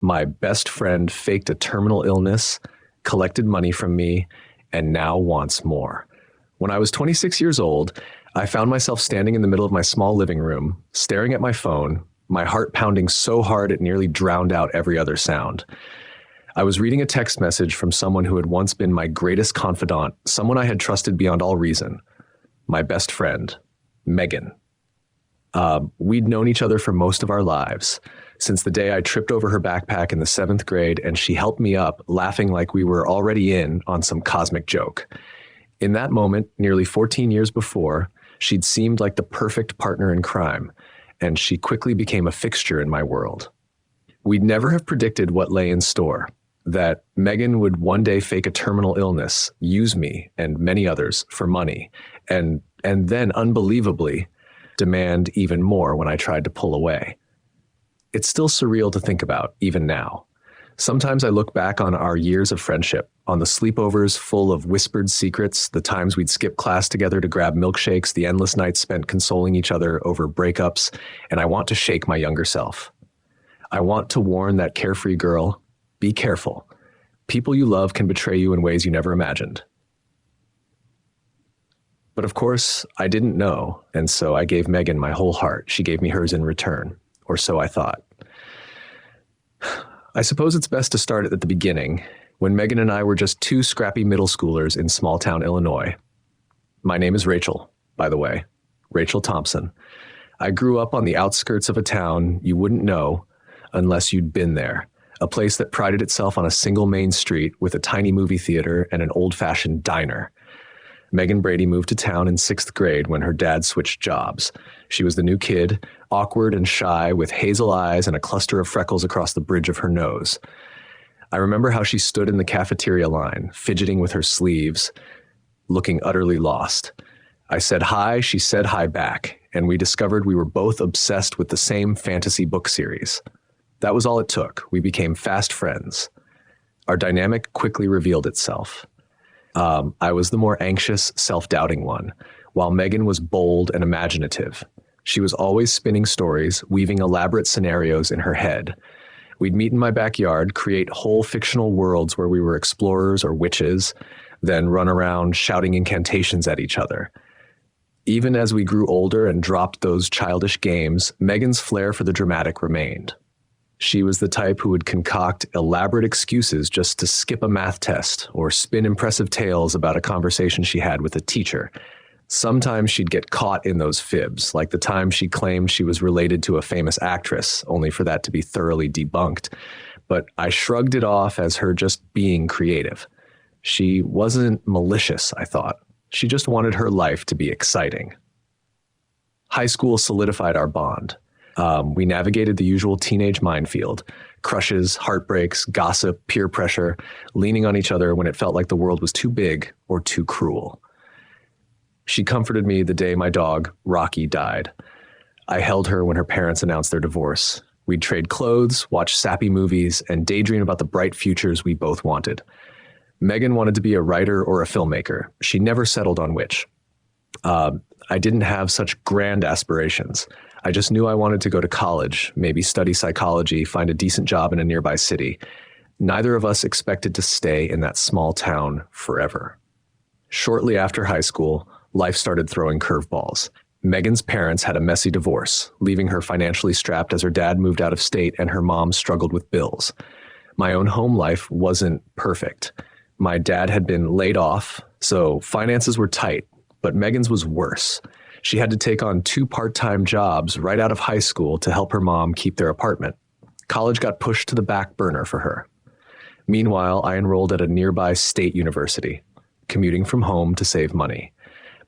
My best friend faked a terminal illness, collected money from me, and now wants more. When I was 26 years old, I found myself standing in the middle of my small living room, staring at my phone, my heart pounding so hard it nearly drowned out every other sound. I was reading a text message from someone who had once been my greatest confidant, someone I had trusted beyond all reason, my best friend, Megan. We'd known each other for most of our lives, since the day I tripped over her backpack in the 7th grade and she helped me up, laughing like we were already in on some cosmic joke. In that moment, nearly 14 years before, she'd seemed like the perfect partner in crime, and she quickly became a fixture in my world. We'd never have predicted what lay in store, that Megan would one day fake a terminal illness, use me and many others for money, and then, unbelievably, demand even more when I tried to pull away. It's still surreal to think about, even now. Sometimes I look back on our years of friendship, on the sleepovers full of whispered secrets, the times we'd skip class together to grab milkshakes, the endless nights spent consoling each other over breakups, and I want to shake my younger self. I want to warn that carefree girl, be careful. People you love can betray you in ways you never imagined. But of course, I didn't know, and so I gave Megan my whole heart. She gave me hers in return, or so I thought. I suppose it's best to start at the beginning, when Megan and I were just two scrappy middle schoolers in small-town Illinois. My name is Rachel, by the way, Rachel Thompson. I grew up on the outskirts of a town you wouldn't know unless you'd been there, a place that prided itself on a single main street with a tiny movie theater and an old-fashioned diner. Megan Brady moved to town in 6th grade when her dad switched jobs. She was the new kid, awkward and shy, with hazel eyes and a cluster of freckles across the bridge of her nose. I remember how she stood in the cafeteria line, fidgeting with her sleeves, looking utterly lost. I said hi, she said hi back, and we discovered we were both obsessed with the same fantasy book series. That was all it took. We became fast friends. Our dynamic quickly revealed itself. I was the more anxious, self-doubting one, while Megan was bold and imaginative. She was always spinning stories, weaving elaborate scenarios in her head. We'd meet in my backyard, create whole fictional worlds where we were explorers or witches, then run around shouting incantations at each other. Even as we grew older and dropped those childish games, Megan's flair for the dramatic remained. She was the type who would concoct elaborate excuses just to skip a math test or spin impressive tales about a conversation she had with a teacher. Sometimes she'd get caught in those fibs, like the time she claimed she was related to a famous actress, only for that to be thoroughly debunked. But I shrugged it off as her just being creative. She wasn't malicious, I thought. She just wanted her life to be exciting. High school solidified our bond. We navigated the usual teenage minefield, crushes, heartbreaks, gossip, peer pressure, leaning on each other when it felt like the world was too big or too cruel. She comforted me the day my dog, Rocky, died. I held her when her parents announced their divorce. We'd trade clothes, watch sappy movies, and daydream about the bright futures we both wanted. Megan wanted to be a writer or a filmmaker. She never settled on which. I didn't have such grand aspirations. I just knew I wanted to go to college, maybe study psychology, find a decent job in a nearby city. Neither of us expected to stay in that small town forever. Shortly after high school, life started throwing curveballs. Megan's parents had a messy divorce, leaving her financially strapped as her dad moved out of state and her mom struggled with bills. My own home life wasn't perfect. My dad had been laid off, so finances were tight, but Megan's was worse. She had to take on 2 part-time jobs right out of high school to help her mom keep their apartment. College got pushed to the back burner for her. Meanwhile, I enrolled at a nearby state university, commuting from home to save money.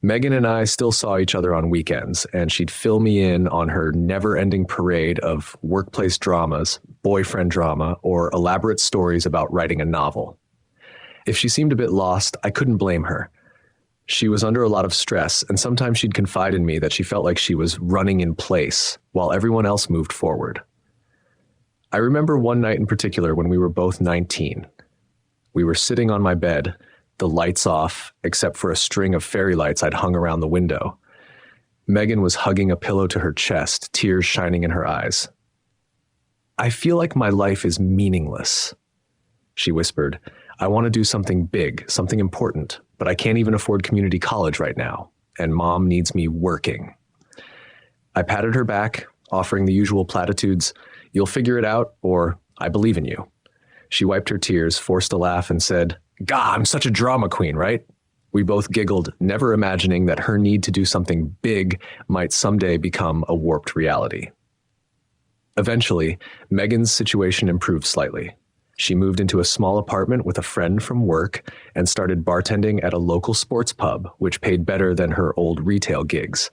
Megan and I still saw each other on weekends, and she'd fill me in on her never-ending parade of workplace dramas, boyfriend drama, or elaborate stories about writing a novel. If she seemed a bit lost, I couldn't blame her. She was under a lot of stress, and sometimes she'd confide in me that she felt like she was running in place while everyone else moved forward. I remember one night in particular when we were both 19. We were sitting on my bed, the lights off, except for a string of fairy lights I'd hung around the window. Megan was hugging a pillow to her chest, tears shining in her eyes. I feel like my life is meaningless. She whispered, I want to do something big, something important, but I can't even afford community college right now, and Mom needs me working. I patted her back, offering the usual platitudes, you'll figure it out, or I believe in you. She wiped her tears, forced a laugh, and said, Gah, I'm such a drama queen, right? We both giggled, never imagining that her need to do something big might someday become a warped reality. Eventually, Megan's situation improved slightly. She moved into a small apartment with a friend from work and started bartending at a local sports pub, which paid better than her old retail gigs.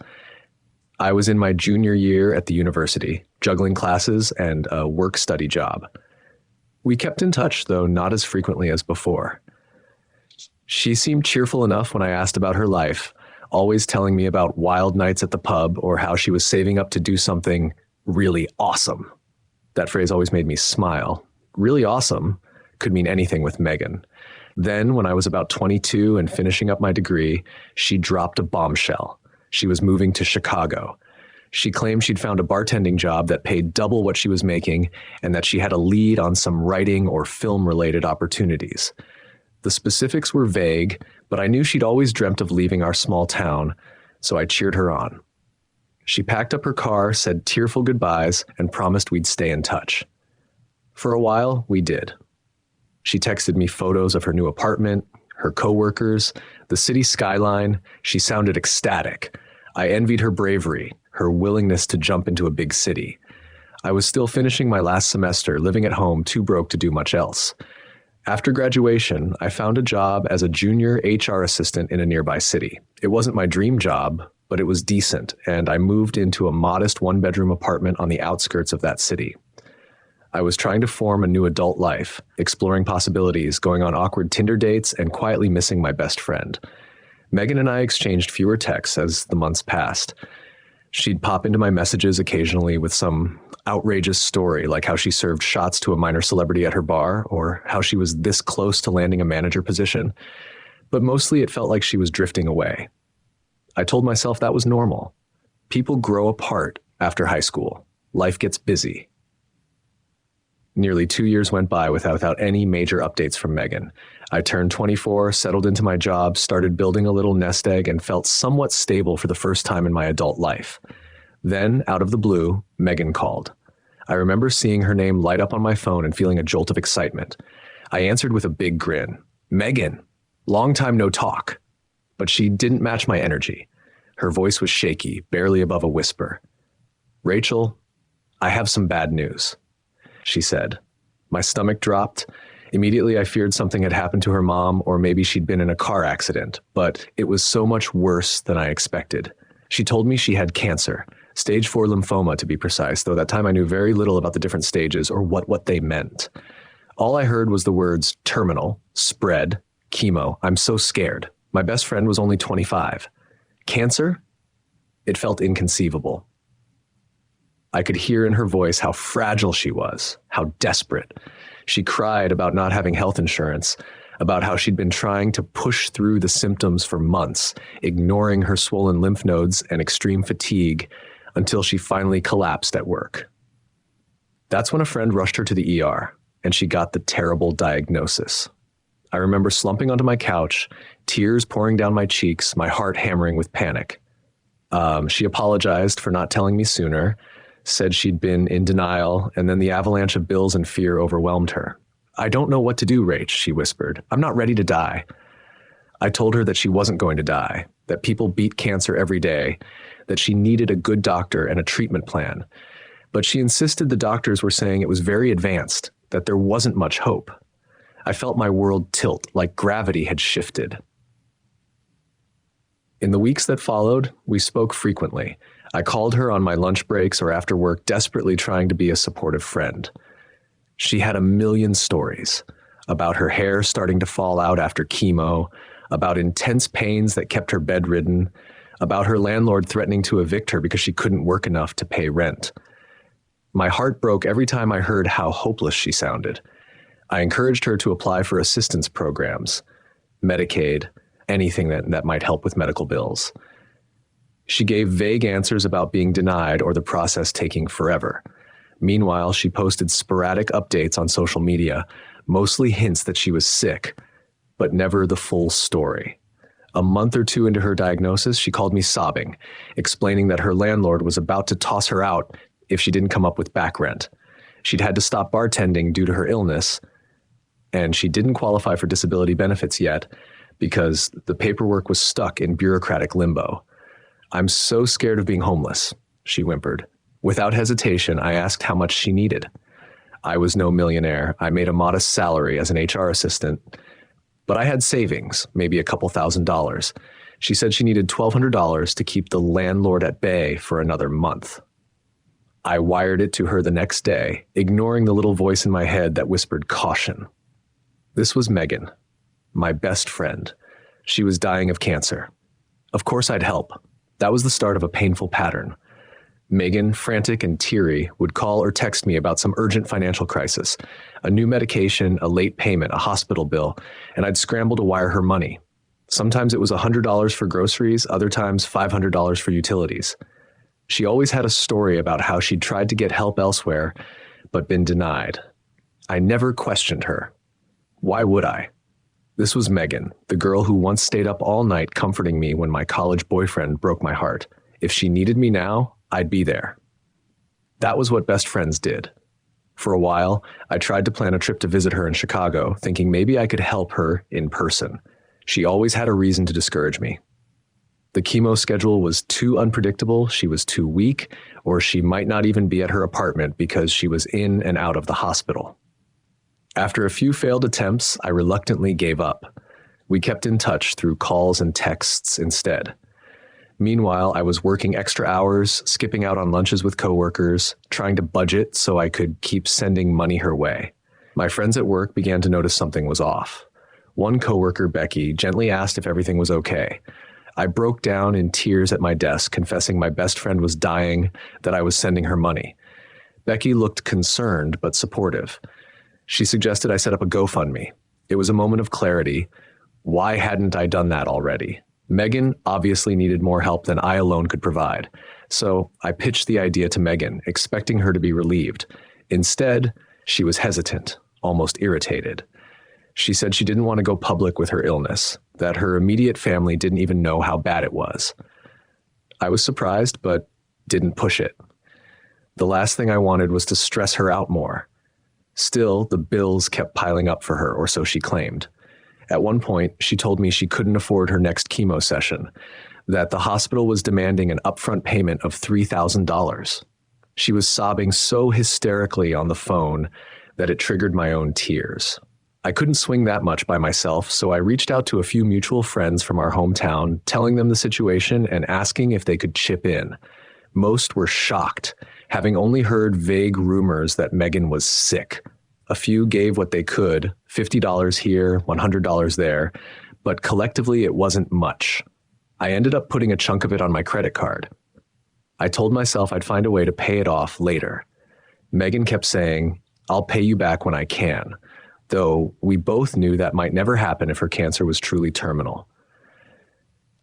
I was in my junior year at the university, juggling classes and a work-study job. We kept in touch, though not as frequently as before. She seemed cheerful enough when I asked about her life, always telling me about wild nights at the pub or how she was saving up to do something really awesome. That phrase always made me smile. Really awesome could mean anything with Megan. Then, when I was about 22 and finishing up my degree, she dropped a bombshell. She was moving to Chicago. She claimed she'd found a bartending job that paid double what she was making and that she had a lead on some writing or film-related opportunities. The specifics were vague, but I knew she'd always dreamt of leaving our small town, so I cheered her on. She packed up her car, said tearful goodbyes, and promised we'd stay in touch. For a while, we did. She texted me photos of her new apartment, her coworkers, the city skyline. She sounded ecstatic. I envied her bravery, her willingness to jump into a big city. I was still finishing my last semester, living at home, too broke to do much else. After graduation, I found a job as a junior HR assistant in a nearby city. It wasn't my dream job, but it was decent, and I moved into a modest one-bedroom apartment on the outskirts of that city. I was trying to form a new adult life, exploring possibilities, going on awkward Tinder dates, and quietly missing my best friend. Megan and I exchanged fewer texts as the months passed. She'd pop into my messages occasionally with some outrageous story, like how she served shots to a minor celebrity at her bar, or how she was this close to landing a manager position. But mostly it felt like she was drifting away. I told myself that was normal. People grow apart after high school. Life gets busy. Nearly 2 years went by without any major updates from Megan. I turned 24, settled into my job, started building a little nest egg, and felt somewhat stable for the first time in my adult life. Then, out of the blue, Megan called. I remember seeing her name light up on my phone and feeling a jolt of excitement. I answered with a big grin. Megan! Long time no talk. But she didn't match my energy. Her voice was shaky, barely above a whisper. Rachel, I have some bad news, she said. My stomach dropped. Immediately, I feared something had happened to her mom, or maybe she'd been in a car accident, but it was so much worse than I expected. She told me she had cancer, stage 4 lymphoma to be precise, though that time I knew very little about the different stages or what they meant. All I heard was the words terminal, spread, chemo. I'm so scared. My best friend was only 25. Cancer? It felt inconceivable. I could hear in her voice how fragile she was, how desperate. She cried about not having health insurance, about how she'd been trying to push through the symptoms for months, ignoring her swollen lymph nodes and extreme fatigue, until she finally collapsed at work. That's when a friend rushed her to the ER, and she got the terrible diagnosis. I remember slumping onto my couch, tears pouring down my cheeks, my heart hammering with panic. She apologized for not telling me sooner, said she'd been in denial, and then the avalanche of bills and fear overwhelmed her. I don't know what to do, Rach, she whispered. I'm not ready to die. I told her that she wasn't going to die, that people beat cancer every day, that she needed a good doctor and a treatment plan. But she insisted the doctors were saying it was very advanced, that there wasn't much hope. I felt my world tilt, like gravity had shifted. In the weeks that followed, we spoke frequently. I called her on my lunch breaks or after work, desperately trying to be a supportive friend. She had a million stories about her hair starting to fall out after chemo, about intense pains that kept her bedridden, about her landlord threatening to evict her because she couldn't work enough to pay rent. My heart broke every time I heard how hopeless she sounded. I encouraged her to apply for assistance programs, Medicaid, anything that might help with medical bills. She gave vague answers about being denied or the process taking forever. Meanwhile, she posted sporadic updates on social media, mostly hints that she was sick, but never the full story. A month or two into her diagnosis, she called me sobbing, explaining that her landlord was about to toss her out if she didn't come up with back rent. She'd had to stop bartending due to her illness, and she didn't qualify for disability benefits yet because the paperwork was stuck in bureaucratic limbo. "I'm so scared of being homeless," she whimpered. Without hesitation, I asked how much she needed. I was no millionaire. I made a modest salary as an HR assistant, but I had savings, maybe a couple $1,000s. She said she needed $1,200 to keep the landlord at bay for another month. I wired it to her the next day, ignoring the little voice in my head that whispered caution. This was Megan, my best friend. She was dying of cancer. Of course I'd help. That was the start of a painful pattern. Megan, frantic and teary, would call or text me about some urgent financial crisis, a new medication, a late payment, a hospital bill, and I'd scramble to wire her money. Sometimes it was $100 for groceries, other times $500 for utilities. She always had a story about how she'd tried to get help elsewhere, but been denied. I never questioned her. Why would I? This was Megan, the girl who once stayed up all night comforting me when my college boyfriend broke my heart. If she needed me now, I'd be there. That was what best friends did. For a while, I tried to plan a trip to visit her in Chicago, thinking maybe I could help her in person. She always had a reason to discourage me. The chemo schedule was too unpredictable, she was too weak, or she might not even be at her apartment because she was in and out of the hospital. After a few failed attempts, I reluctantly gave up. We kept in touch through calls and texts instead. Meanwhile, I was working extra hours, skipping out on lunches with coworkers, trying to budget so I could keep sending money her way. My friends at work began to notice something was off. One coworker, Becky, gently asked if everything was okay. I broke down in tears at my desk, confessing my best friend was dying, that I was sending her money. Becky looked concerned but supportive. She suggested I set up a GoFundMe. It was a moment of clarity. Why hadn't I done that already? Megan obviously needed more help than I alone could provide. So I pitched the idea to Megan, expecting her to be relieved. Instead, she was hesitant, almost irritated. She said she didn't want to go public with her illness, that her immediate family didn't even know how bad it was. I was surprised, but didn't push it. The last thing I wanted was to stress her out more. Still, the bills kept piling up for her, or so she claimed. At one point, she told me she couldn't afford her next chemo session, that the hospital was demanding an upfront payment of $3,000. She was sobbing so hysterically on the phone that it triggered my own tears. I couldn't swing that much by myself, so I reached out to a few mutual friends from our hometown, telling them the situation and asking if they could chip in. Most were shocked, having only heard vague rumors that Megan was sick. A few gave what they could, $50 here, $100 there, but collectively it wasn't much. I ended up putting a chunk of it on my credit card. I told myself I'd find a way to pay it off later. Megan kept saying, "I'll pay you back when I can," though we both knew that might never happen if her cancer was truly terminal.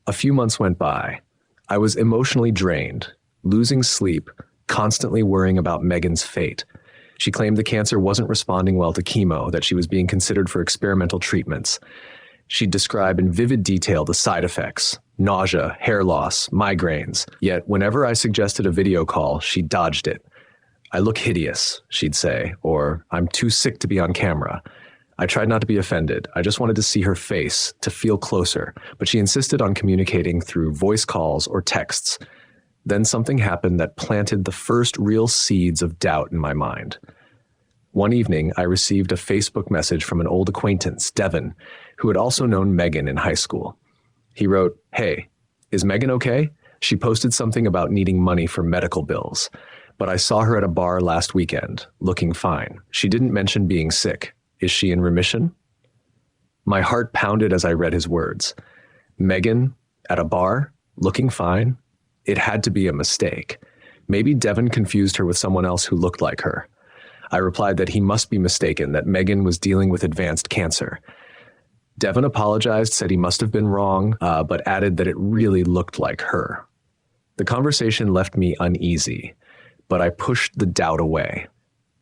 A few months went by. I was emotionally drained, losing sleep, constantly worrying about Megan's fate. She claimed the cancer wasn't responding well to chemo, that she was being considered for experimental treatments. She'd describe in vivid detail the side effects, nausea, hair loss, migraines. Yet whenever I suggested a video call, she dodged it. "I look hideous," she'd say, or "I'm too sick to be on camera." I tried not to be offended. I just wanted to see her face, to feel closer, but she insisted on communicating through voice calls or texts. Then something happened that planted the first real seeds of doubt in my mind. One evening, I received a Facebook message from an old acquaintance, Devin, who had also known Megan in high school. He wrote, "Hey, is Megan okay? She posted something about needing money for medical bills, but I saw her at a bar last weekend, looking fine. She didn't mention being sick. Is she in remission?" My heart pounded as I read his words. Megan, at a bar, looking fine? It had to be a mistake. Maybe Devin confused her with someone else who looked like her. I replied that he must be mistaken, that Megan was dealing with advanced cancer. Devin apologized, said he must have been wrong, but added that it really looked like her. The conversation left me uneasy. but I pushed the doubt away.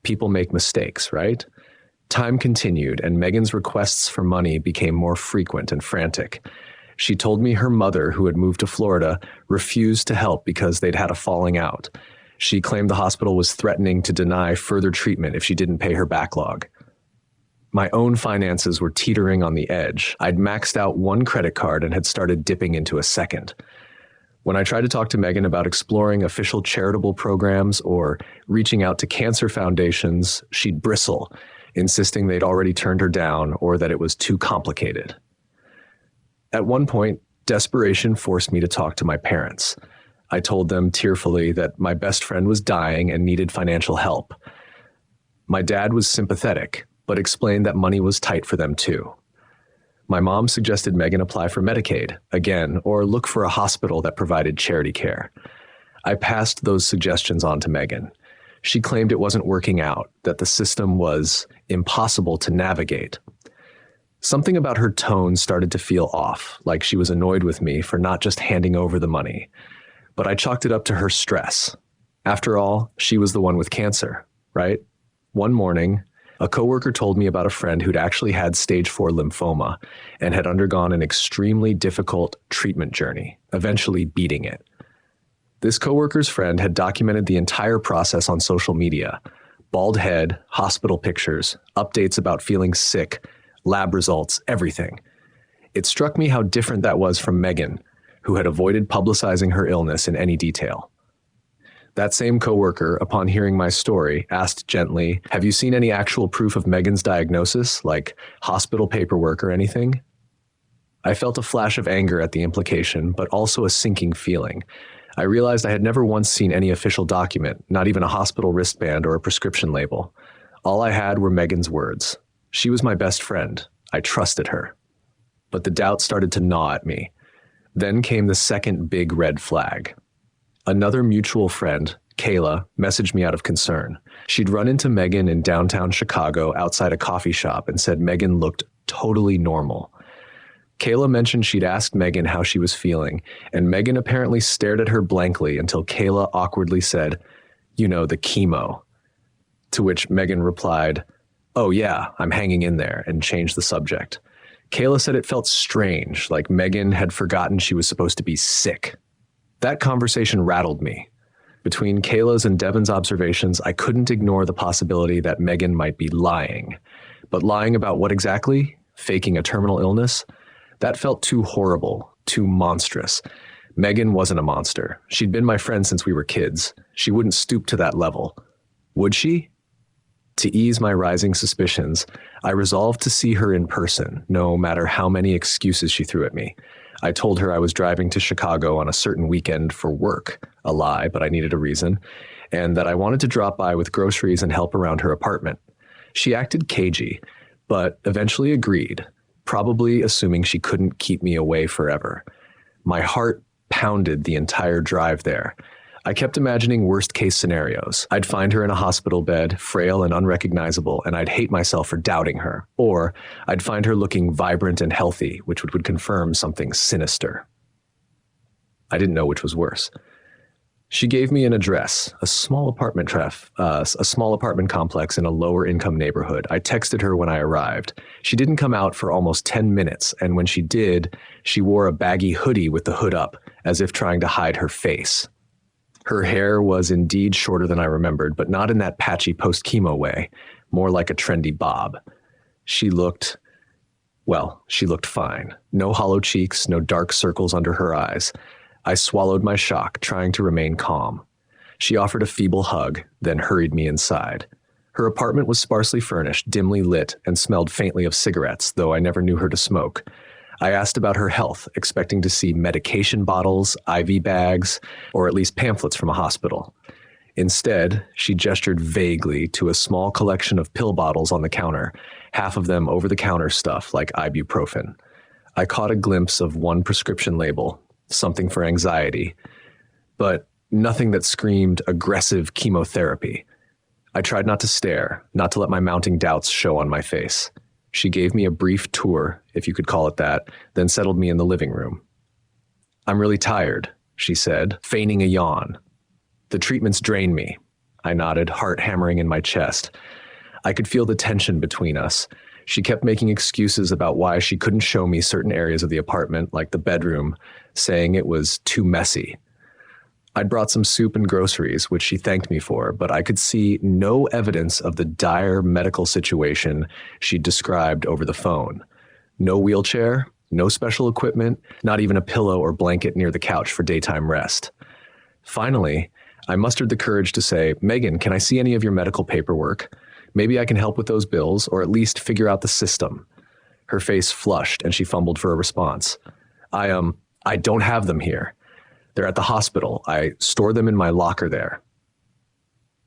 People make mistakes, right? Time continued, and Megan's requests for money became more frequent and frantic. She told me her mother, who had moved to Florida, refused to help because they'd had a falling out. She claimed the hospital was threatening to deny further treatment if she didn't pay her backlog. My own finances were teetering on the edge. I'd maxed out one credit card and had started dipping into a second. When I tried to talk to Megan about exploring official charitable programs or reaching out to cancer foundations, she'd bristle, insisting they'd already turned her down or that it was too complicated. At one point, desperation forced me to talk to my parents. I told them tearfully that my best friend was dying and needed financial help. My dad was sympathetic, but explained that money was tight for them too. My mom suggested Megan apply for Medicaid, again, or look for a hospital that provided charity care. I passed those suggestions on to Megan. She claimed it wasn't working out, that the system was impossible to navigate. Something about her tone started to feel off, like she was annoyed with me for not just handing over the money. But I chalked it up to her stress. After all, she was the one with cancer, right? One morning, a coworker told me about a friend who'd actually had stage 4 lymphoma and had undergone an extremely difficult treatment journey, eventually beating it. This coworker's friend had documented the entire process on social media: bald head, hospital pictures, updates about feeling sick, lab results, everything. It struck me how different that was from Megan, who had avoided publicizing her illness in any detail. That same coworker, upon hearing my story, asked gently, "Have you seen any actual proof of Megan's diagnosis, like hospital paperwork or anything?" I felt a flash of anger at the implication, but also a sinking feeling. I realized I had never once seen any official document, not even a hospital wristband or a prescription label. All I had were Megan's words. She was my best friend. I trusted her. But the doubt started to gnaw at me. Then came the second big red flag. Another mutual friend, Kayla, messaged me out of concern. She'd run into Megan in downtown Chicago outside a coffee shop and said Megan looked totally normal. Kayla mentioned she'd asked Megan how she was feeling, and Megan apparently stared at her blankly until Kayla awkwardly said, "You know, the chemo." To which Megan replied, "Oh yeah, I'm hanging in there," and changed the subject. Kayla said it felt strange, like Megan had forgotten she was supposed to be sick. That conversation rattled me. Between Kayla's and Devin's observations, I couldn't ignore the possibility that Megan might be lying. But lying about what exactly? Faking a terminal illness? That felt too horrible, too monstrous. Megan wasn't a monster. She'd been my friend since we were kids. She wouldn't stoop to that level. Would she? To ease my rising suspicions, I resolved to see her in person, no matter how many excuses she threw at me. I told her I was driving to Chicago on a certain weekend for work, a lie, but I needed a reason, and that I wanted to drop by with groceries and help around her apartment. She acted cagey, but eventually agreed, probably assuming she couldn't keep me away forever. My heart pounded the entire drive there. I kept imagining worst-case scenarios. I'd find her in a hospital bed, frail and unrecognizable, and I'd hate myself for doubting her. Or I'd find her looking vibrant and healthy, which would confirm something sinister. I didn't know which was worse. She gave me an address, a small apartment complex in a lower-income neighborhood. I texted her when I arrived. She didn't come out for almost 10 minutes, and when she did, she wore a baggy hoodie with the hood up, as if trying to hide her face. Her hair was indeed shorter than I remembered, but not in that patchy post-chemo way, more like a trendy bob. She looked fine. No hollow cheeks, no dark circles under her eyes. I swallowed my shock, trying to remain calm. She offered a feeble hug, then hurried me inside. Her apartment was sparsely furnished, dimly lit, and smelled faintly of cigarettes, though I never knew her to smoke. I asked about her health, expecting to see medication bottles, IV bags, or at least pamphlets from a hospital. Instead, she gestured vaguely to a small collection of pill bottles on the counter, half of them over-the-counter stuff like ibuprofen. I caught a glimpse of one prescription label, something for anxiety, but nothing that screamed aggressive chemotherapy. I tried not to stare, not to let my mounting doubts show on my face. She gave me a brief tour, if you could call it that, then settled me in the living room. "I'm really tired," she said, feigning a yawn. "The treatments drain me. I nodded, heart hammering in my chest. I could feel the tension between us. She kept making excuses about why she couldn't show me certain areas of the apartment, like the bedroom, saying it was too messy. I'd brought some soup and groceries, which she thanked me for, but I could see no evidence of the dire medical situation she'd described over the phone. No wheelchair, no special equipment, not even a pillow or blanket near the couch for daytime rest. Finally, I mustered the courage to say, "Megan, can I see any of your medical paperwork? Maybe I can help with those bills, or at least figure out the system." Her face flushed, and she fumbled for a response. I don't have them here. They're at the hospital. I store them in my locker there."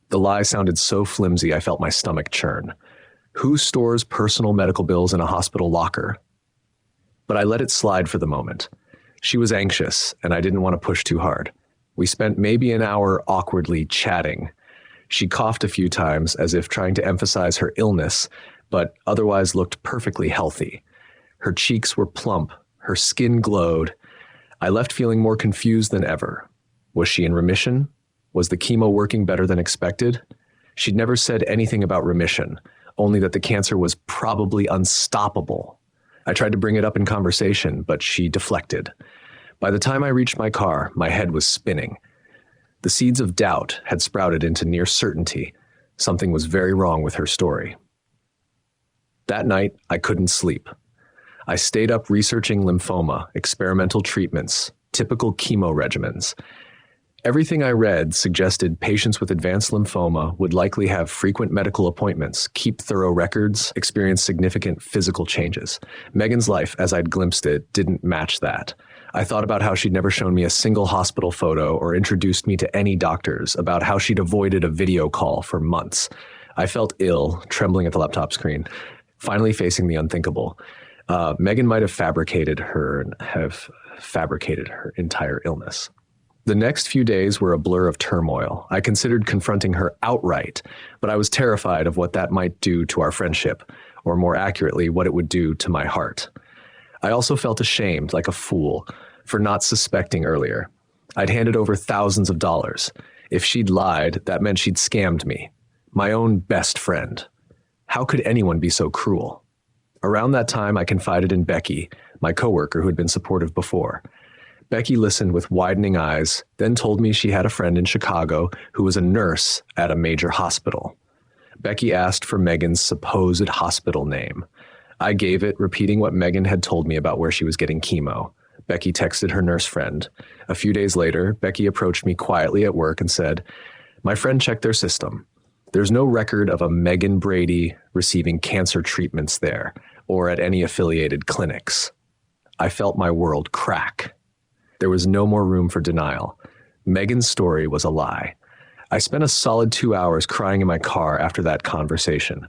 The lie sounded so flimsy I felt my stomach churn. Who stores personal medical bills in a hospital locker? But I let it slide for the moment. She was anxious, and I didn't want to push too hard. We spent maybe an hour awkwardly chatting. She coughed a few times as if trying to emphasize her illness, but otherwise looked perfectly healthy. Her cheeks were plump, her skin glowed. I left feeling more confused than ever. Was she in remission? Was the chemo working better than expected? She'd never said anything about remission, only that the cancer was probably unstoppable. I tried to bring it up in conversation, but she deflected. By the time I reached my car, my head was spinning. The seeds of doubt had sprouted into near certainty. Something was very wrong with her story. That night, I couldn't sleep. I stayed up researching lymphoma, experimental treatments, typical chemo regimens. Everything I read suggested patients with advanced lymphoma would likely have frequent medical appointments, keep thorough records, experience significant physical changes. Megan's life, as I'd glimpsed it, didn't match that. I thought about how she'd never shown me a single hospital photo or introduced me to any doctors, about how she'd avoided a video call for months. I felt ill, trembling at the laptop screen, finally facing the unthinkable. Megan might have fabricated her entire illness. The next few days were a blur of turmoil. I considered confronting her outright, but I was terrified of what that might do to our friendship, or more accurately, what it would do to my heart. I also felt ashamed, like a fool, for not suspecting earlier. I'd handed over thousands of dollars. If she'd lied, that meant she'd scammed me, my own best friend. How could anyone be so cruel? Around that time, I confided in Becky, my coworker who had been supportive before. Becky listened with widening eyes, then told me she had a friend in Chicago who was a nurse at a major hospital. Becky asked for Megan's supposed hospital name. I gave it, repeating what Megan had told me about where she was getting chemo. Becky texted her nurse friend. A few days later, Becky approached me quietly at work and said, "My friend checked their system. There's no record of a Megan Brady receiving cancer treatments there or at any affiliated clinics." I felt my world crack. There was no more room for denial. Megan's story was a lie. I spent a solid 2 hours crying in my car after that conversation.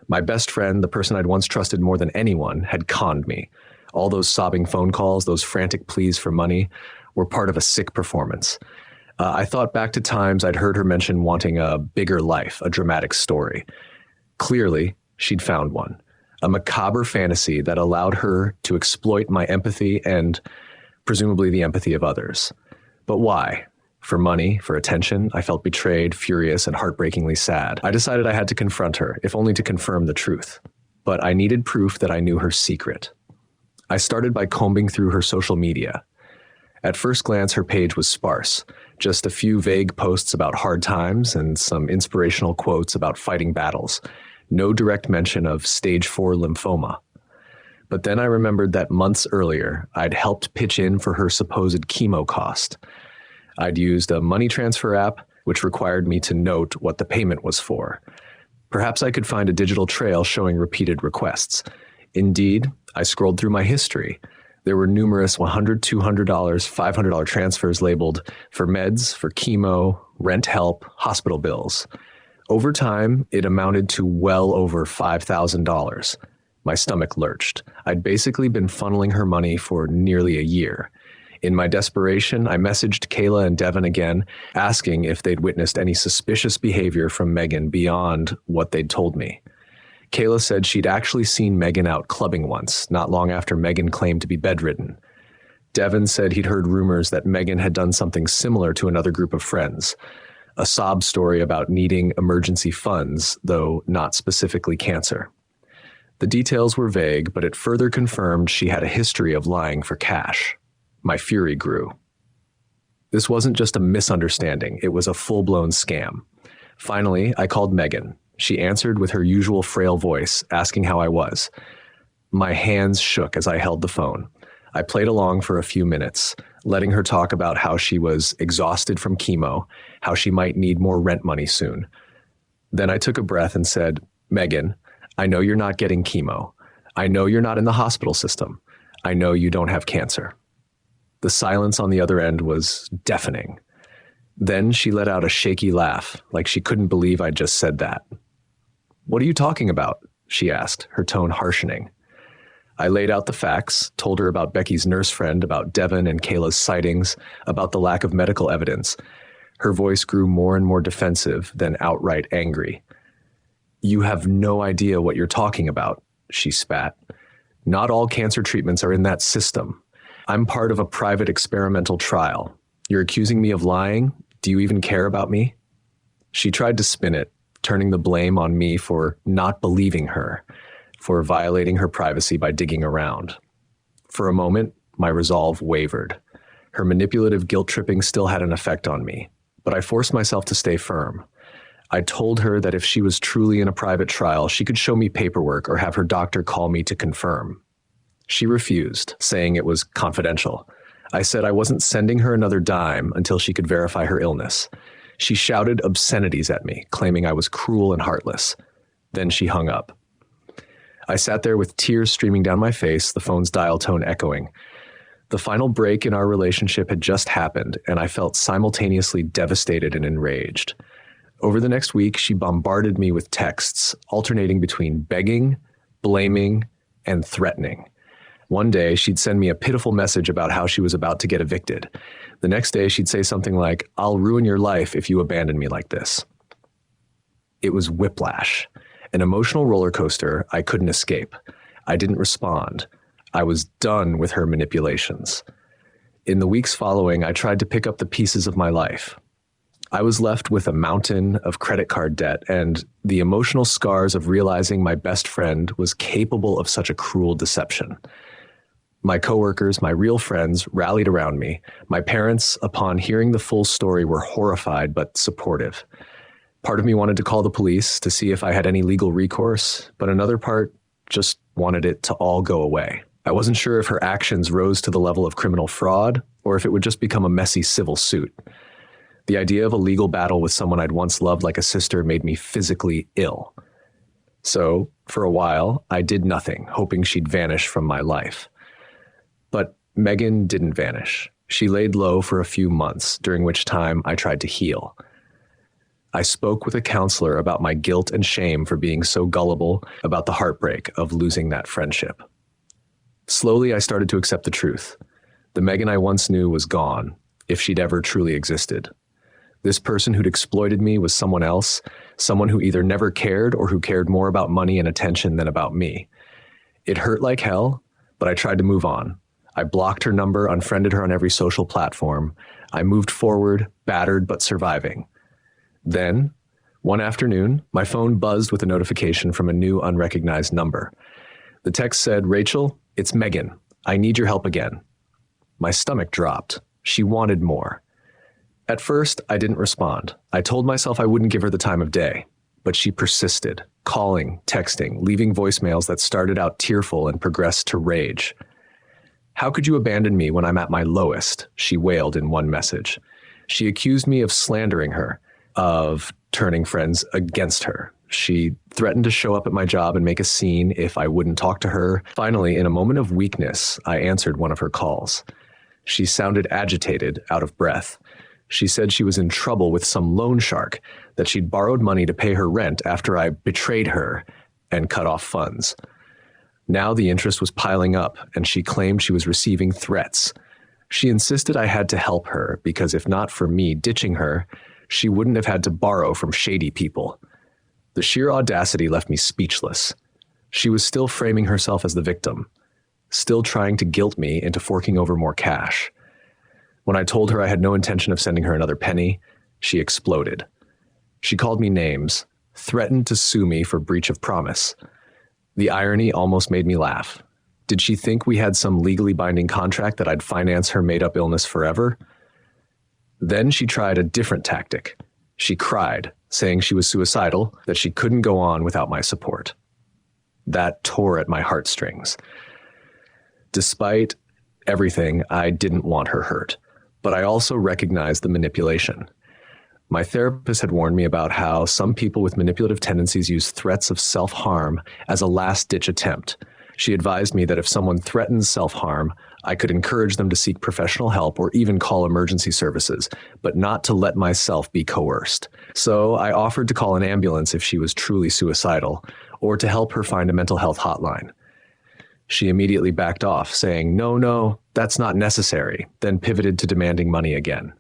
My best friend, the person I'd once trusted more than anyone, had conned me. All those sobbing phone calls, those frantic pleas for money, were part of a sick performance. I thought back to times I'd heard her mention wanting a bigger life, a dramatic story. Clearly, she'd found one. A macabre fantasy that allowed her to exploit my empathy and presumably the empathy of others. But why? For money, for attention? I felt betrayed, furious, and heartbreakingly sad. I decided I had to confront her, if only to confirm the truth. But I needed proof that I knew her secret. I started by combing through her social media. At first glance, her page was sparse. Just a few vague posts about hard times and some inspirational quotes about fighting battles. No direct mention of stage 4 lymphoma. But then I remembered that months earlier, I'd helped pitch in for her supposed chemo cost. I'd used a money transfer app, which required me to note what the payment was for. Perhaps I could find a digital trail showing repeated requests. Indeed, I scrolled through my history. There were numerous $100, $200, $500 transfers labeled for meds, for chemo, rent help, hospital bills. Over time, it amounted to well over $5,000. My stomach lurched. I'd basically been funneling her money for nearly a year. In my desperation, I messaged Kayla and Devin again, asking if they'd witnessed any suspicious behavior from Megan beyond what they'd told me. Kayla said she'd actually seen Megan out clubbing once, not long after Megan claimed to be bedridden. Devin said he'd heard rumors that Megan had done something similar to another group of friends. a sob story about needing emergency funds, though not specifically cancer. The details were vague, but it further confirmed she had a history of lying for cash. My fury grew. This wasn't just a misunderstanding, it was a full-blown scam. Finally, I called Megan. She answered with her usual frail voice, asking how I was. My hands shook as I held the phone. I played along for a few minutes, letting her talk about how she was exhausted from chemo, how she might need more rent money soon. Then I took a breath and said, Megan, I know you're not getting chemo. I know you're not in the hospital system. I know you don't have cancer. The silence on the other end was deafening. Then she let out a shaky laugh, like she couldn't believe I'd just said that. What are you talking about? She asked, her tone harshening. I laid out the facts, told her about Becky's nurse friend, about Devin and Kayla's sightings, about the lack of medical evidence. Her voice grew more and more defensive, then outright angry. You have no idea what you're talking about, she spat. Not all cancer treatments are in that system. I'm part of a private experimental trial. You're accusing me of lying? Do you even care about me? She tried to spin it, turning the blame on me for not believing her, for violating her privacy by digging around. For a moment, my resolve wavered. Her manipulative guilt-tripping still had an effect on me, but I forced myself to stay firm. I told her that if she was truly in a private trial, she could show me paperwork or have her doctor call me to confirm. She refused, saying it was confidential. I said I wasn't sending her another dime until she could verify her illness. She shouted obscenities at me, claiming I was cruel and heartless. Then she hung up. I sat there with tears streaming down my face, the phone's dial tone echoing. The final break in our relationship had just happened, and I felt simultaneously devastated and enraged. Over the next week, she bombarded me with texts, alternating between begging, blaming, and threatening. One day, she'd send me a pitiful message about how she was about to get evicted. The next day, she'd say something like, "I'll ruin your life if you abandon me like this." It was whiplash. An emotional roller coaster I couldn't escape. I didn't respond. I was done with her manipulations. In the weeks following, I tried to pick up the pieces of my life. I was left with a mountain of credit card debt and the emotional scars of realizing my best friend was capable of such a cruel deception. My coworkers, my real friends, rallied around me. My parents, upon hearing the full story, were horrified but supportive. Part of me wanted to call the police to see if I had any legal recourse, but another part just wanted it to all go away. I wasn't sure if her actions rose to the level of criminal fraud or if it would just become a messy civil suit. The idea of a legal battle with someone I'd once loved like a sister made me physically ill. So, for a while, I did nothing, hoping she'd vanish from my life. But Megan didn't vanish. She laid low for a few months, during which time I tried to heal. I spoke with a counselor about my guilt and shame for being so gullible, about the heartbreak of losing that friendship. Slowly, I started to accept the truth. The Megan I once knew was gone, if she'd ever truly existed. This person who'd exploited me was someone else, someone who either never cared or who cared more about money and attention than about me. It hurt like hell, but I tried to move on. I blocked her number, unfriended her on every social platform. I moved forward, battered but surviving. Then, one afternoon, my phone buzzed with a notification from a new unrecognized number. The text said, "Rachel, it's Megan. I need your help again." My stomach dropped. She wanted more. At first, I didn't respond. I told myself I wouldn't give her the time of day, but she persisted, calling, texting, leaving voicemails that started out tearful and progressed to rage. "How could you abandon me when I'm at my lowest?" she wailed in one message. She accused me of slandering her, of turning friends against her. She threatened to show up at my job and make a scene if I wouldn't talk to her. Finally, in a moment of weakness, I answered one of her calls. She sounded agitated, out of breath. She said she was in trouble with some loan shark, that she'd borrowed money to pay her rent after I betrayed her and cut off funds. Now the interest was piling up, and she claimed she was receiving threats. She insisted I had to help her because if not for me ditching her, she wouldn't have had to borrow from shady people. The sheer audacity left me speechless. She was still framing herself as the victim, still trying to guilt me into forking over more cash. When I told her I had no intention of sending her another penny, she exploded. She called me names, threatened to sue me for breach of promise. The irony almost made me laugh. Did she think we had some legally binding contract that I'd finance her made-up illness forever? Then she tried a different tactic. She cried, saying she was suicidal, that she couldn't go on without my support. That tore at my heartstrings. Despite everything, I didn't want her hurt, but I also recognized the manipulation. My therapist had warned me about how some people with manipulative tendencies use threats of self-harm as a last-ditch attempt. She advised me that if someone threatens self-harm, I could encourage them to seek professional help or even call emergency services, but not to let myself be coerced. So I offered to call an ambulance if she was truly suicidal, or to help her find a mental health hotline. She immediately backed off, saying, No, that's not necessary," then pivoted to demanding money again.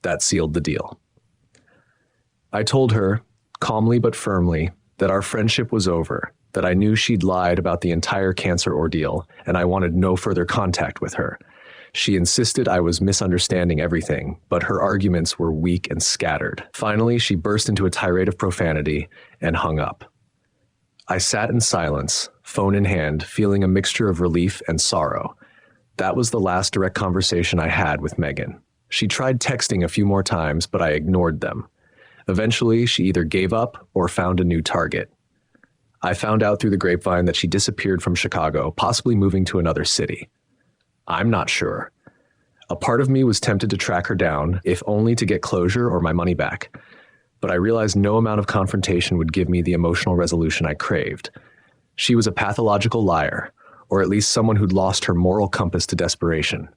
That sealed the deal. I told her, calmly but firmly, that our friendship was over, that I knew she'd lied about the entire cancer ordeal, and I wanted no further contact with her. She insisted I was misunderstanding everything, but her arguments were weak and scattered. Finally, she burst into a tirade of profanity and hung up. I sat in silence, phone in hand, feeling a mixture of relief and sorrow. That was the last direct conversation I had with Megan. She tried texting a few more times, but I ignored them. Eventually, she either gave up or found a new target. I found out through the grapevine that she disappeared from Chicago, possibly moving to another city. I'm not sure. A part of me was tempted to track her down, if only to get closure or my money back. But I realized no amount of confrontation would give me the emotional resolution I craved. She was a pathological liar, or at least someone who'd lost her moral compass to desperation.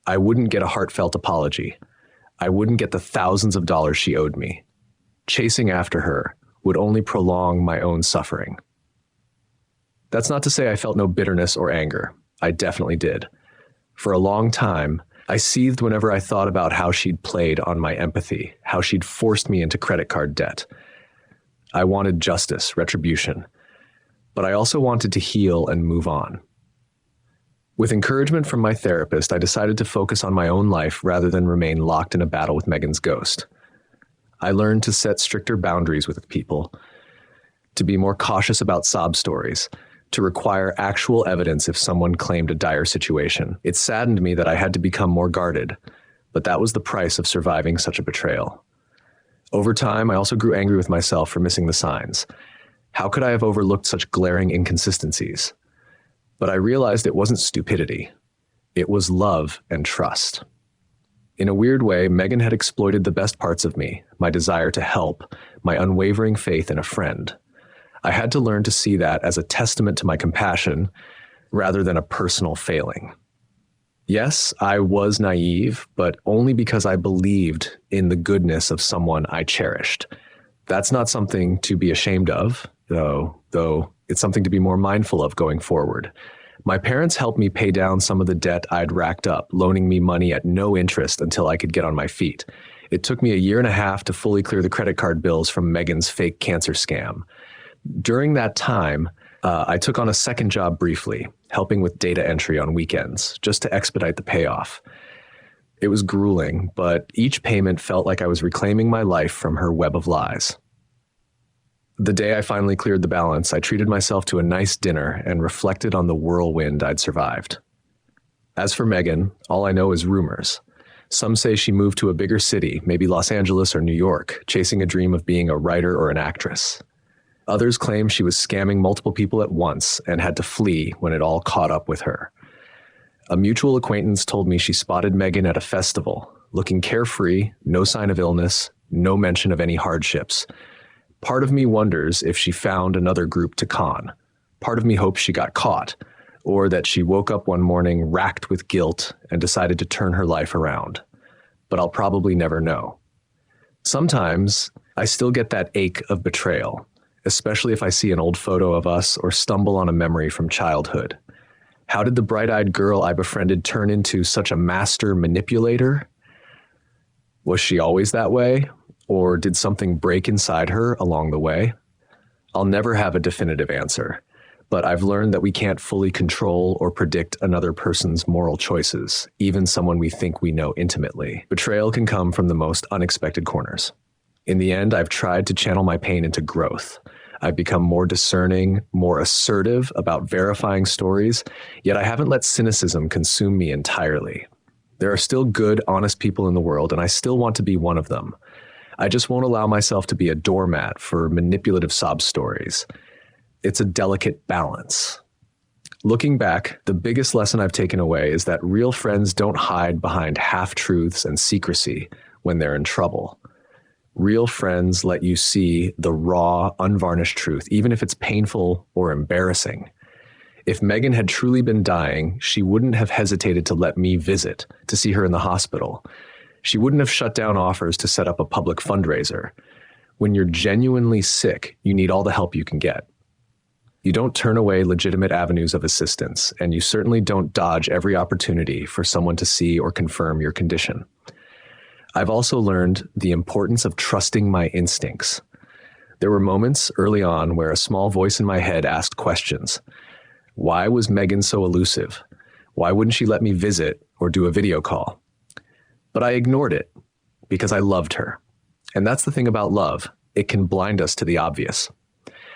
I wouldn't get a heartfelt apology. I wouldn't get the thousands of dollars she owed me. Chasing after her would only prolong my own suffering. That's not to say I felt no bitterness or anger. I definitely did. For a long time, I seethed whenever I thought about how she'd played on my empathy, how she'd forced me into credit card debt. I wanted justice, retribution, but I also wanted to heal and move on. With encouragement from my therapist, I decided to focus on my own life rather than remain locked in a battle with Megan's ghost. I learned to set stricter boundaries with people, to be more cautious about sob stories, to require actual evidence if someone claimed a dire situation. It saddened me that I had to become more guarded, but that was the price of surviving such a betrayal. Over time, I also grew angry with myself for missing the signs. How could I have overlooked such glaring inconsistencies? But I realized it wasn't stupidity. It was love and trust. In a weird way, Megan had exploited the best parts of me, my desire to help, my unwavering faith in a friend. I had to learn to see that as a testament to my compassion rather than a personal failing. Yes, I was naive, but only because I believed in the goodness of someone I cherished. That's not something to be ashamed of, though it's something to be more mindful of going forward. My parents helped me pay down some of the debt I'd racked up, loaning me money at no interest until I could get on my feet. It took me a year and a half to fully clear the credit card bills from Megan's fake cancer scam. During that time, I took on a second job briefly, helping with data entry on weekends, just to expedite the payoff. It was grueling, but each payment felt like I was reclaiming my life from her web of lies. The day I finally cleared the balance, I treated myself to a nice dinner and reflected on the whirlwind I'd survived. As for Megan, all I know is rumors. Some say she moved to a bigger city, maybe Los Angeles or New York, chasing a dream of being a writer or an actress. Others claim she was scamming multiple people at once and had to flee when it all caught up with her. A mutual acquaintance told me she spotted Megan at a festival, looking carefree, no sign of illness, no mention of any hardships. Part of me wonders if she found another group to con. Part of me hopes she got caught, or that she woke up one morning racked with guilt and decided to turn her life around. But I'll probably never know. Sometimes I still get that ache of betrayal, especially if I see an old photo of us or stumble on a memory from childhood. How did the bright-eyed girl I befriended turn into such a master manipulator? Was she always that way? Or did something break inside her along the way? I'll never have a definitive answer, But I've learned that we can't fully control or predict another person's moral choices, even someone we think we know intimately. Betrayal can come from the most unexpected corners. In the end, I've tried to channel my pain into growth. I've become more discerning, more assertive about verifying stories, yet I haven't let cynicism consume me entirely. There are still good, honest people in the world, and I still want to be one of them. I just won't allow myself to be a doormat for manipulative sob stories. It's a delicate balance. Looking back, the biggest lesson I've taken away is that real friends don't hide behind half-truths and secrecy when they're in trouble. Real friends let you see the raw, unvarnished truth, even if it's painful or embarrassing. If Megan had truly been dying, she wouldn't have hesitated to let me visit, to see her in the hospital. She wouldn't have shut down offers to set up a public fundraiser. When you're genuinely sick, you need all the help you can get. You don't turn away legitimate avenues of assistance, and you certainly don't dodge every opportunity for someone to see or confirm your condition. I've also learned the importance of trusting my instincts. There were moments early on where a small voice in my head asked questions. Why was Megan so elusive? Why wouldn't she let me visit or do a video call? But I ignored it because I loved her. And that's the thing about love. It can blind us to the obvious.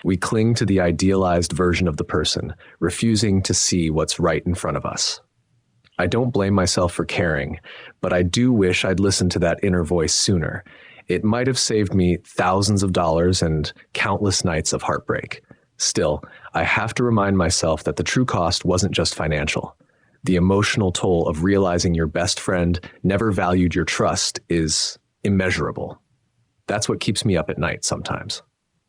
We cling to the idealized version of the person, refusing to see what's right in front of us. I don't blame myself for caring, but I do wish I'd listened to that inner voice sooner. It might have saved me thousands of dollars and countless nights of heartbreak. Still, I have to remind myself that the true cost wasn't just financial. The emotional toll of realizing your best friend never valued your trust is immeasurable. That's what keeps me up at night sometimes.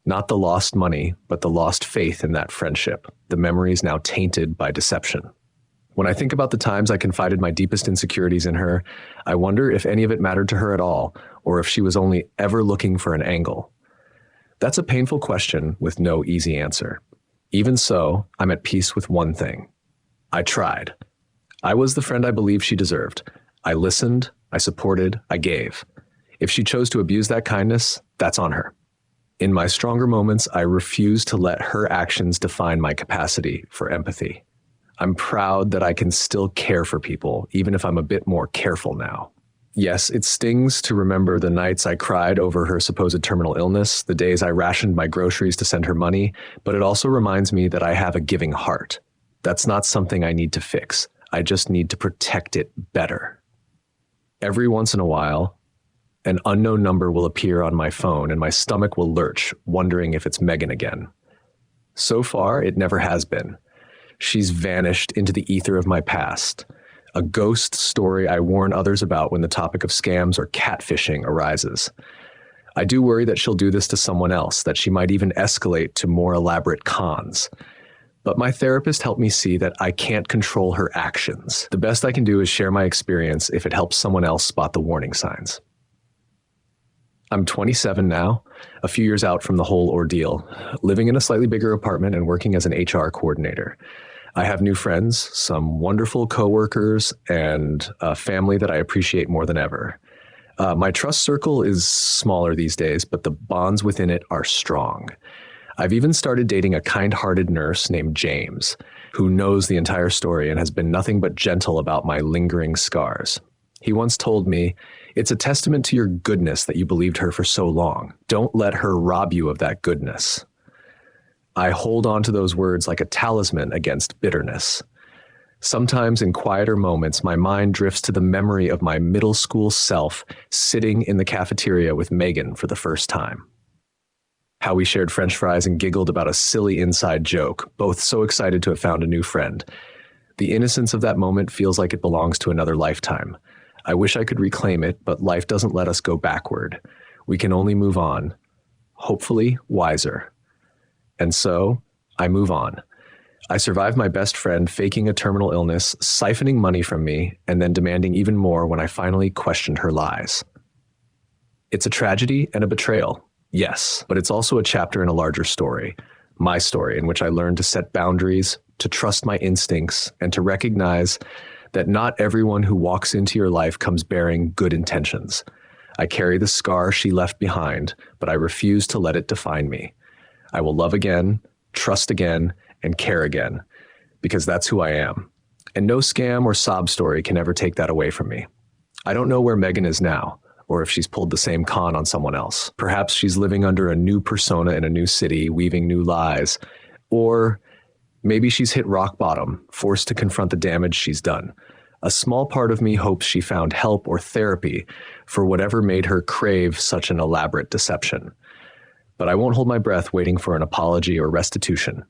Not the lost money, but the lost faith in that friendship, the memories now tainted by deception. When I think about the times I confided my deepest insecurities in her, I wonder if any of it mattered to her at all, or if she was only ever looking for an angle. That's a painful question with no easy answer. Even so, I'm at peace with one thing. I tried. I was the friend I believed she deserved. I listened, I supported, I gave. If she chose to abuse that kindness, that's on her. In my stronger moments, I refuse to let her actions define my capacity for empathy. I'm proud that I can still care for people, even if I'm a bit more careful now. Yes, it stings to remember the nights I cried over her supposed terminal illness, the days I rationed my groceries to send her money, but it also reminds me that I have a giving heart. That's not something I need to fix. I just need to protect it better. Every once in a while, an unknown number will appear on my phone and my stomach will lurch, wondering if it's Megan again. So far, it never has been. She's vanished into the ether of my past, a ghost story I warn others about when the topic of scams or catfishing arises. I do worry that she'll do this to someone else, that she might even escalate to more elaborate cons. But my therapist helped me see that I can't control her actions. The best I can do is share my experience if it helps someone else spot the warning signs. I'm 27 now, a few years out from the whole ordeal, living in a slightly bigger apartment and working as an HR coordinator. I have new friends, some wonderful coworkers, and a family that I appreciate more than ever. My trust circle is smaller these days, but the bonds within it are strong. I've even started dating a kind-hearted nurse named James, who knows the entire story and has been nothing but gentle about my lingering scars. He once told me, "It's a testament to your goodness that you believed her for so long. Don't let her rob you of that goodness." I hold on to those words like a talisman against bitterness. Sometimes in quieter moments, my mind drifts to the memory of my middle school self sitting in the cafeteria with Megan for the first time. How we shared French fries and giggled about a silly inside joke, both so excited to have found a new friend. The innocence of that moment feels like it belongs to another lifetime. I wish I could reclaim it, but life doesn't let us go backward. We can only move on, hopefully wiser. And so, I move on. I survived my best friend faking a terminal illness, siphoning money from me, and then demanding even more when I finally questioned her lies. It's a tragedy and a betrayal, yes, but it's also a chapter in a larger story, my story, in which I learned to set boundaries, to trust my instincts, and to recognize that not everyone who walks into your life comes bearing good intentions. I carry the scar she left behind, but I refuse to let it define me. I will love again, trust again, and care again, because that's who I am. And no scam or sob story can ever take that away from me. I don't know where Megan is now, or if she's pulled the same con on someone else. Perhaps she's living under a new persona in a new city, weaving new lies. Or maybe she's hit rock bottom, forced to confront the damage she's done. A small part of me hopes she found help or therapy for whatever made her crave such an elaborate deception. But I won't hold my breath waiting for an apology or restitution.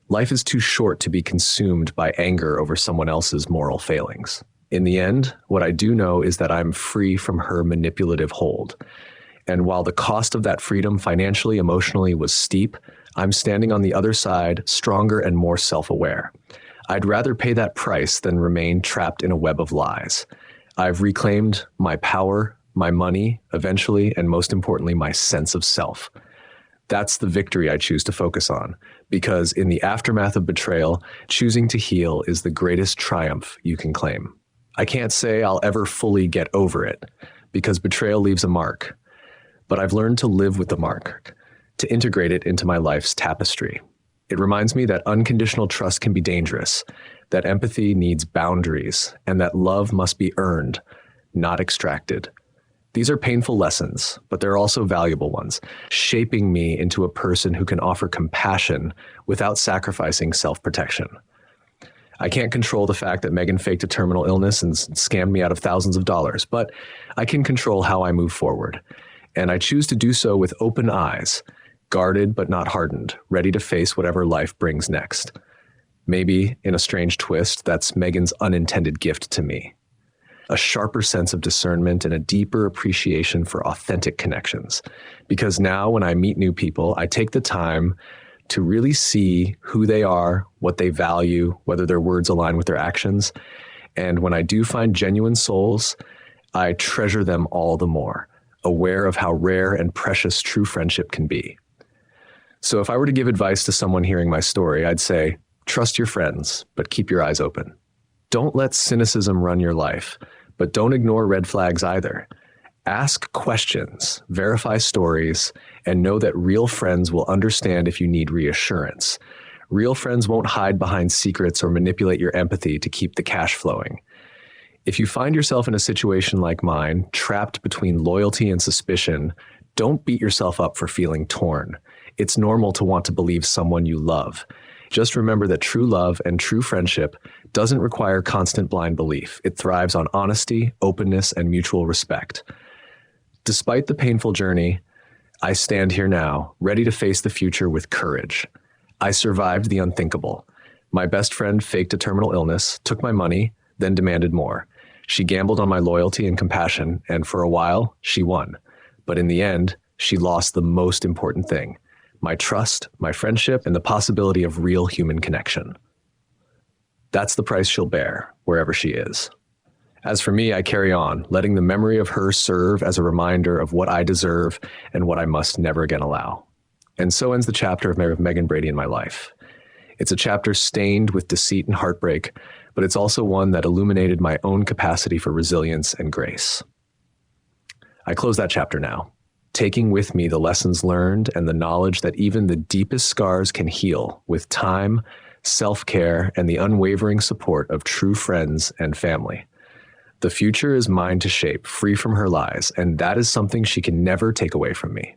Life is too short to be consumed by anger over someone else's moral failings. In the end, what I do know is that I'm free from her manipulative hold. And while the cost of that freedom financially, emotionally was steep, I'm standing on the other side, stronger and more self-aware. I'd rather pay that price than remain trapped in a web of lies. I've reclaimed my power, my money, eventually, and most importantly, my sense of self. That's the victory I choose to focus on, because in the aftermath of betrayal, choosing to heal is the greatest triumph you can claim. I can't say I'll ever fully get over it, because betrayal leaves a mark. But I've learned to live with the mark, to integrate it into my life's tapestry. It reminds me that unconditional trust can be dangerous, that empathy needs boundaries, and that love must be earned, not extracted. These are painful lessons, but they're also valuable ones, shaping me into a person who can offer compassion without sacrificing self-protection. I can't control the fact that Megan faked a terminal illness and scammed me out of thousands of dollars, but I can control how I move forward. And I choose to do so with open eyes, guarded but not hardened, ready to face whatever life brings next. Maybe, in a strange twist, that's Megan's unintended gift to me. A sharper sense of discernment and a deeper appreciation for authentic connections. Because now when I meet new people, I take the time to really see who they are, what they value, whether their words align with their actions. And when I do find genuine souls, I treasure them all the more, aware of how rare and precious true friendship can be. So if I were to give advice to someone hearing my story, I'd say, trust your friends, but keep your eyes open. Don't let cynicism run your life, but don't ignore red flags either. Ask questions, verify stories, and know that real friends will understand if you need reassurance. Real friends won't hide behind secrets or manipulate your empathy to keep the cash flowing. If you find yourself in a situation like mine, trapped between loyalty and suspicion, don't beat yourself up for feeling torn. It's normal to want to believe someone you love. Just remember that true love and true friendship doesn't require constant blind belief. It thrives on honesty, openness, and mutual respect. Despite the painful journey, I stand here now, ready to face the future with courage. I survived the unthinkable. My best friend faked a terminal illness, took my money, then demanded more. She gambled on my loyalty and compassion, and for a while, she won. But in the end, she lost the most important thing: my trust, my friendship, and the possibility of real human connection. That's the price she'll bear, wherever she is. As for me, I carry on, letting the memory of her serve as a reminder of what I deserve and what I must never again allow. And so ends the chapter of Megan Brady in my life. It's a chapter stained with deceit and heartbreak, but it's also one that illuminated my own capacity for resilience and grace. I close that chapter now, taking with me the lessons learned and the knowledge that even the deepest scars can heal with time, self-care, and the unwavering support of true friends and family. The future is mine to shape, free from her lies, and that is something she can never take away from me.